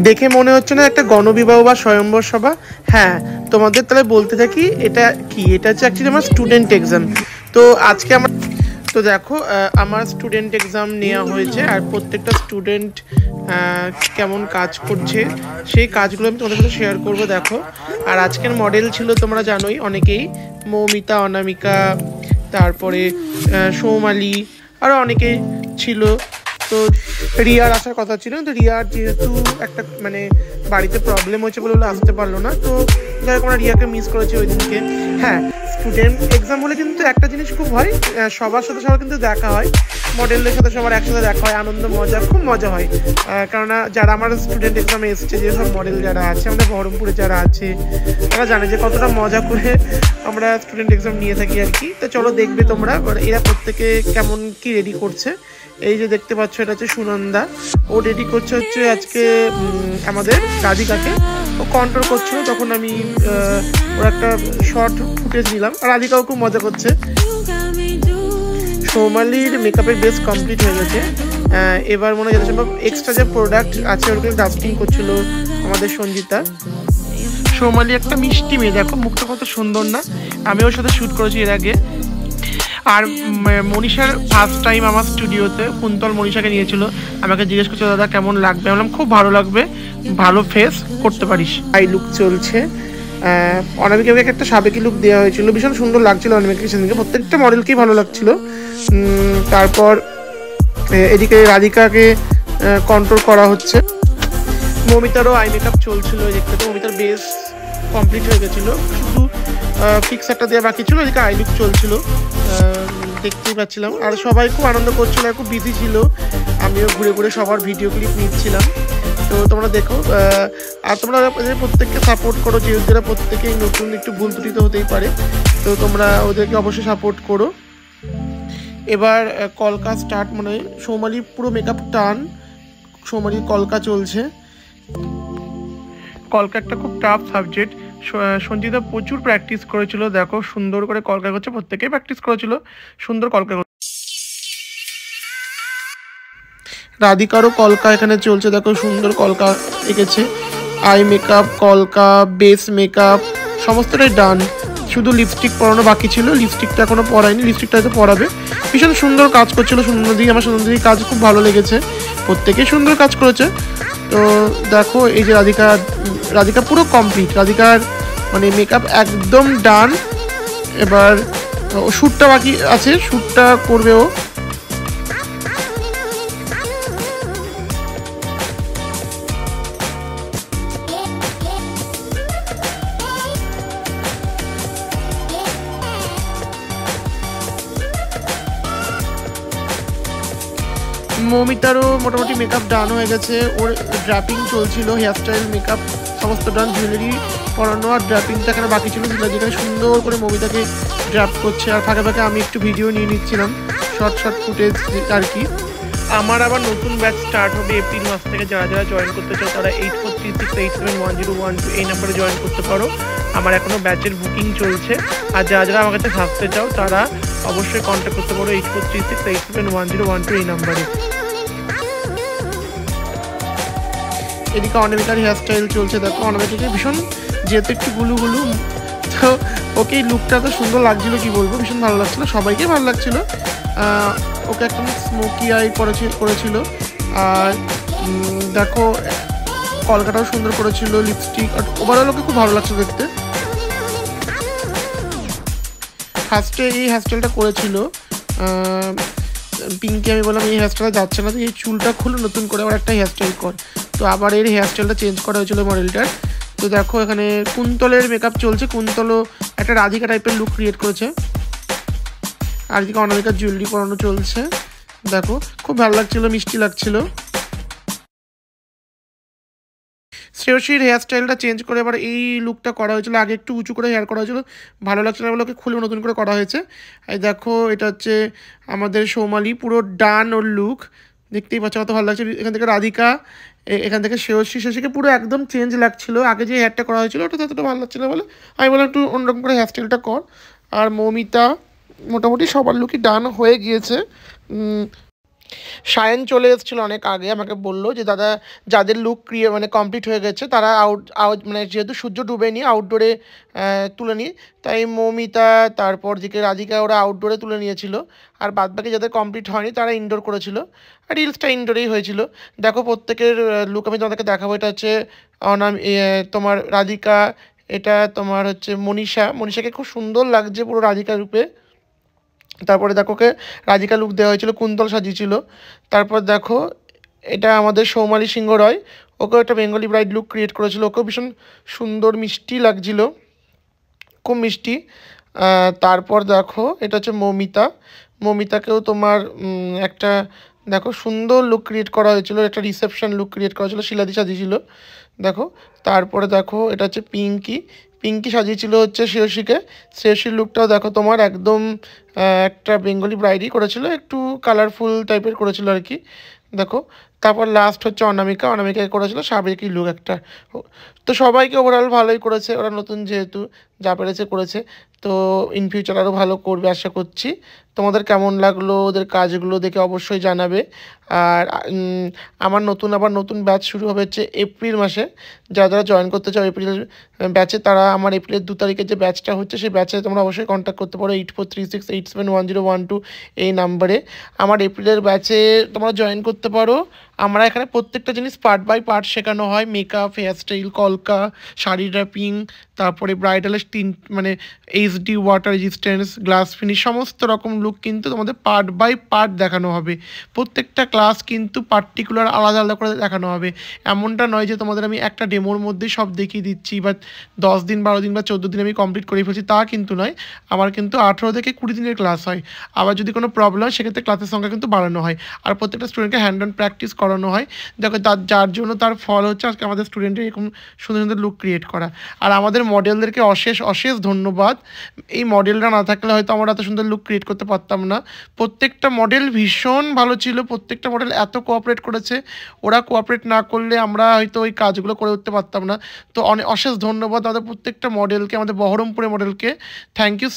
দেখে মনে হচ্ছে না একটা গণবিবাহ বা স্বয়ম্বর সভা? হ্যাঁ, তোমাদের তাহলে বলতে থাকি এটা কি। এটা হচ্ছে অ্যাকচুয়ালি আমার স্টুডেন্ট এক্সাম। তো আজকে আমার তো দেখো আমার স্টুডেন্ট এক্সাম নেওয়া হয়েছে, আর প্রত্যেকটা স্টুডেন্ট কেমন কাজ করছে সেই কাজগুলো আমি তোমাদের সাথে শেয়ার করবো। দেখো, আর আজকের মডেল ছিল তোমরা জানোই অনেকেই, মৌমিতা, অনামিকা, তারপরে সৌমালি, আরও অনেকেই ছিল। তো রিয়ার আসার কথা ছিল, কিন্তু রিয়ার যেহেতু একটা মানে বাড়িতে প্রবলেম হয়েছে বলে আসতে পারলো না। তো যাই হোক, আমরা রিয়াকে মিস করেছি ওই দিনকে। হ্যাঁ, স্টুডেন্ট এক্সাম হলে কিন্তু একটা জিনিস খুব হয়, সবার সাথে সবার কিন্তু দেখা হয়, মডেলদের সাথে সবার একসাথে দেখা হয়, আনন্দ মজা, খুব মজা হয়। কেননা যারা আমার স্টুডেন্ট এক্সামে এসছে, যেসব মডেল যারা আছে আমাদের বহরমপুরে যারা আছে, তারা জানে যে কতটা মজা করে আমরা স্টুডেন্ট এক্সাম নিয়ে থাকি আর কি। তো চলো দেখবে তোমরা এরা প্রত্যেকে কেমন কি রেডি করছে। এই যে দেখতে পাচ্ছ, এটা হচ্ছে সুনন্দা, ও রেডি করছে হচ্ছে আজকে আমাদের রাধিকাকে। ও কন্ট্রোল করছিল, তখন আমি ওর একটা শর্ট ফুটেজ নিলাম, আর রাধিকাও খুব মজা করছে। সৌমালির মেকআপের বেস কমপ্লিট হয়ে গেছে। এবার মনে হয় যত সম্ভব এক্সট্রা যে প্রোডাক্ট আছে ওগুলো ডাস্টিং করছিল আমাদের সঞ্জিতা। সৌমালি একটা মিষ্টি মেয়ে, দেখো মুখটা কত সুন্দর না। আমি ওর সাথে শ্যুট করেছি এর আগে। আর মনীষার ফার্স্ট টাইম আমার স্টুডিওতে কুন্তল মনীষাকে নিয়েছিল, আমাকে জিজ্ঞেস করছিল দাদা কেমন লাগবে। আমি বললাম খুব ভালো লাগবে, ভালো ফেস করতে পারিস। আই লুক চলছে। অনামিকাকে একটা সাবেকি লুক দেওয়া হয়েছিল, ভীষণ সুন্দর লাগছিল অনামিকাকে সেদিকে, প্রত্যেকটা মডেলকেই ভালো লাগছিল। তারপর এদিকে রাধিকাকে কন্ট্রোল করা হচ্ছে। মৌমিতারও আই মেকআপ চলছিল, দেখতে তো মৌমিতার বেস কমপ্লিট হয়ে গেছিলো, শুধু ফিক্সারটা দেওয়া বাকি ছিল। এদিকে আই লুক চলছিল, দেখতেই পাচ্ছিলাম। আর সবাই খুব আনন্দ করছিল, আর খুব বিজি ছিল। আমিও ঘুরে ঘুরে সবার ভিডিও ক্লিপ নিচ্ছিলাম। তো তোমরা দেখো, আর তোমরা প্রত্যেককে সাপোর্ট করো, যেহেতু এরা প্রত্যেকেই নতুন, একটু ভুল ত্রুটি তো হতেই পারে। তো তোমরা ওদেরকে অবশ্যই সাপোর্ট করো। এবার কলকা স্টার্ট, মানে সৌমালি পুরো মেকআপ টান, সৌমালির কলকা চলছে। কলকা একটা খুব টাফ সাবজেক্ট। সঞ্জিতা প্রচুর প্র্যাকটিস করেছিল, দেখো সুন্দর করে কলকা করছে, প্রত্যেকেই প্র্যাকটিস করেছিল, সুন্দর কলকা করছে। রাধিকারও কলকা এখানে চলছে, দেখো সুন্দর কলকা এঁকেছে। আই মেকআপ, কলকা, বেস মেকআপ সমস্তটাই ডান, শুধু লিপস্টিক পরানো বাকি ছিল। লিপস্টিকটা এখনো পরায়নি, লিপস্টিকটা হয়তো পরাবে। ভীষণ সুন্দর কাজ করছিল সুনন্দি, আমার সুনন্দির কাজ খুব ভালো লেগেছে, প্রত্যেকেই সুন্দর কাজ করেছে। তো দেখো এই যে রাধিকা পুরো কমপ্লিট, রাধিকার মানে মেকআপ একদম ডান। এবার শ্যুটটা বাকি আছে, শ্যুটটা করবে ও। মৌমিতারও মোটামুটি মেকআপ ডান হয়ে গেছে, ওর ড্র্যাপিং চলছিল, হেয়ারস্টাইল মেকআপ সমস্ত ডান, জুয়েলারি পরানো আর ড্র্যাপিংটা এখানে বাকি ছিল, যেখানে সুন্দর করে মৌমিতাকে ড্র্যাপ করছে। আর ফাঁকে ফাঁকে আমি একটু ভিডিও নিয়ে নিচ্ছিলাম, শর্ট ফুটেজ আর কি। আমার আবার নতুন ব্যাচ স্টার্ট হবে এপ্রিল মাস থেকে। যারা যারা জয়েন করতে চাও তারা 8436871012 এই নাম্বারে জয়েন করতে পারো। আমার এখনও ব্যাচের বুকিং চলছে। আর যারা যারা আমার কাছে থাকতে চাও তারা অবশ্যই কন্ট্যাক্ট করতে পারো 8436871012 এই নাম্বারে। এদিকে অনামিকার হেয়ারস্টাইল চলছে, দেখো অনামিকাকে ভীষণ যেহেতু একটু গুলু, তো ওকে এই লুকটা তো সুন্দর লাগছিল, কি বলবো, ভীষণ ভালো লাগছিলো, সবাইকে ভালো লাগছিলো। ওকে একদম স্মোকি আই করেছিল। আর দেখো কলকাটাও সুন্দর করেছিল, লিপস্টিক, আর ওভারঅল ওকে খুব ভালো লাগছে দেখতে। ফার্স্টে এই হেয়ারস্টাইলটা করেছিল পিঙ্কি, আমি বললাম এই হেয়ারস্টাইলটা যাচ্ছে না, তো এই চুলটা খুলে নতুন করে আবার একটা হেয়ারস্টাইল কর। তো আবার এর হেয়ারস্টাইলটা চেঞ্জ করা হয়েছিল মডেলটার। তো দেখো এখানে কুন্তলের মেকআপ চলছে, কুন্তলও একটা রাধিকা টাইপের লুক ক্রিয়েট করেছে। আর এদিকে অনামিকার জুয়েলারি পরানো চলছে, দেখো খুব ভালো লাগছিল, মিষ্টি লাগছিল। শ্রেয়সীর হেয়ারস্টাইলটা চেঞ্জ করে এবার এই লুকটা করা হয়েছিল, আগে একটু উঁচু করে হেয়ার করা হয়েছিল, ভালো লাগছিল না বলে ওকে খুলে নতুন করে করা হয়েছে। এই দেখো এটা হচ্ছে আমাদের সৌমালি, পুরো ডান ওর লুক, দেখতেই পাচ্ছ কত ভালো লাগছে। এখান থেকে রাধিকা, এখান থেকে শ্রেয়সীকে পুরো একদম চেঞ্জ লাগছিল, আগে যে হেয়ারটা করা হয়েছিল ওটা ততটা ভালো লাগছিল বলে আমি বললাম একটু অন্যরকম করে হেয়ারস্টাইলটা কর। আর মৌমিতা, মোটামুটি সবার লুকই ডান হয়ে গিয়েছে। সায়ন চলে এসেছিলো অনেক আগে, আমাকে বললো যে দাদা যাদের লুক মানে কমপ্লিট হয়ে গেছে তারা আউট মানে যেহেতু সূর্য ডুবেনি আউটডোরে তুলে নিই, তাই মৌমিতা তারপর দিকে রাধিকা ওরা আউটডোরে তুলে নিয়েছিল, আর বাদবাকি যাদের কমপ্লিট হয়নি তারা ইনডোর করেছিল, আর রিলসটা ইনডোরেই হয়েছিল। দেখো প্রত্যেকের লুক আমি তোমাদেরকে দেখাবো। এটা হচ্ছে অনাম তোমার রাধিকা, এটা তোমার হচ্ছে মনীষা, মনীষাকে খুব সুন্দর লাগছে পুরো রাধিকা রূপে। তারপরে দেখো ওকে রাধিকা লুক দেওয়া হয়েছিল, কুন্তল সাজিয়েছিল। তারপর দেখো এটা আমাদের সৌমালি সিংহ রয়, ওকেও একটা বেঙ্গলি ব্রাইড লুক ক্রিয়েট করেছিল, ওকেও ভীষণ সুন্দর মিষ্টি লাগছিল, খুব মিষ্টি। তারপর দেখো এটা হচ্ছে মৌমিতা, মৌমিতাকেও তোমার একটা দেখো সুন্দর লুক ক্রিয়েট করা হয়েছিল, একটা রিসেপশন লুক ক্রিয়েট করা হয়েছিল, শিলাদি সাজিয়েছিল দেখো। তারপরে দেখো এটা হচ্ছে পিঙ্কি, পিঙ্কি সাজিয়েছিল হচ্ছে শ্রেয়সীকে, শ্রেয়সীর লুকটাও দেখো তোমার একদম একটা বেঙ্গলি ব্রাইডই করেছিল, একটু কালারফুল টাইপের করেছিল আর কি দেখো। তারপর লাস্ট হচ্ছে অনামিকা, অনামিকাকে করেছিল সাবেকি লুক একটা। তো সবাইকে ওভারঅল ভালোই করেছে, ওরা নতুন যেহেতু যা পেরেছে করেছে, তো ইন ফিউচার আরও ভালো করবে আশা করছি। তোমাদের কেমন লাগলো ওদের কাজগুলো দেখে অবশ্যই জানাবে। আর আমার আবার নতুন ব্যাচ শুরু হবে হচ্ছে এপ্রিল মাসে, যারা যারা জয়েন করতে চাও এপ্রিল ব্যাচে তারা আমার এপ্রিলের 2 তারিখে যে ব্যাচটা হচ্ছে সেই ব্যাচে তোমরা অবশ্যই কন্ট্যাক্ট করতে পারো 8436871012 এই নাম্বারে। আমার এপ্রিলের ব্যাচে তোমরা জয়েন করতে পারো। আমরা এখানে প্রত্যেকটা জিনিস পার্ট বাই পার্ট শেখানো হয়, মেকআপ, হেয়ারস্টাইল, কলকা, শাড়ি র্যাপিং, তারপরে ব্রাইডালের মানে HD, water resistance, glass finish, সমস্ত রকম লুক কিন্তু তোমাদের পার্ট বাই পার্ট দেখানো হবে। প্রত্যেকটা ক্লাস কিন্তু পার্টিকুলার আলাদা আলাদা করে দেখানো হবে, এমনটা নয় যে তোমাদের আমি একটা ডেমোর মধ্যেই সব দেখিয়ে দিচ্ছি বা 10 দিন 12 দিন বা 14 দিন আমি কমপ্লিট করে ফেলছি, তা কিন্তু নয়। আমার কিন্তু 18 থেকে 20 দিনের ক্লাস হয়, আবার যদি কোনো প্রবলেম হয় সেক্ষেত্রে ক্লাসের সংখ্যা কিন্তু বাড়ানো হয়, আর প্রত্যেকটা স্টুডেন্টকে হ্যান্ড অন প্র্যাকটিস করানো হয়। দেখো যার জন্য তার ফল হচ্ছে আজকে আমাদের স্টুডেন্টের এরকম সুন্দর সুন্দর লুক ক্রিয়েট করা। আর আমাদের মডেলদেরকে অশেষ অশেষ ধন্যবাদ, এই মডেলটা না থাকলে হয়তো আমরা এত সুন্দর লুক ক্রিয়েট করতে পারতাম না। প্রত্যেকটা মডেল ভীষণ ভালো ছিল, প্রত্যেকটা মডেল এত কোঅপারেট করেছে, ওরা কোঅপারেট না করলে আমরা হয়তো ওই কাজগুলো করে উঠতে পারতাম না। তো অশেষ ধন্যবাদ আমাদের প্রত্যেকটা মডেলকে, আমাদের বহরমপুরের মডেলকে, থ্যাংক ইউ।